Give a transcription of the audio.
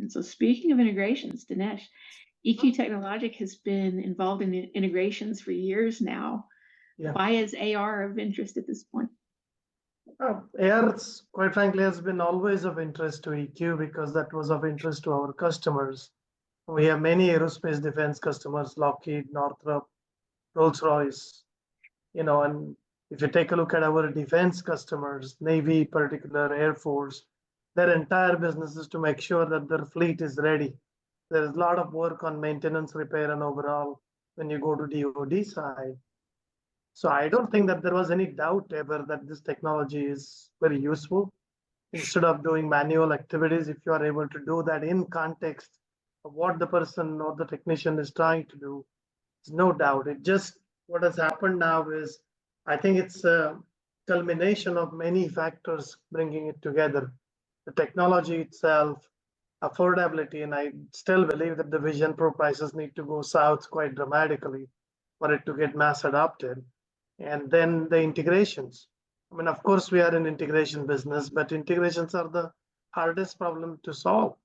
And so speaking of integrations, Dinesh, EQ Technologic has been involved in integrations for years now. Yeah. Why is AR of interest at this point? AR, quite frankly, has been always of interest to EQ because that was of interest to our customers. We have many aerospace defense customers, Lockheed, Northrop, Rolls-Royce, and if you take a look at our defense customers, Navy, particular Air Force, their entire business is to make sure that their fleet is ready. There is a lot of work on maintenance, repair, and overall when you go to DoD side. So I don't think that there was any doubt ever that this technology is very useful. Instead of doing manual activities, if you are able to do that in context of what the person or the technician is trying to do, there's no doubt. It just, what has happened now is, I think it's a culmination of many factors bringing it together. The technology itself, affordability, and I still believe that the Vision Pro prices need to go south quite dramatically for it to get mass adopted. And then the integrations. I mean, of course, we are in integration business, but integrations are the hardest problem to solve.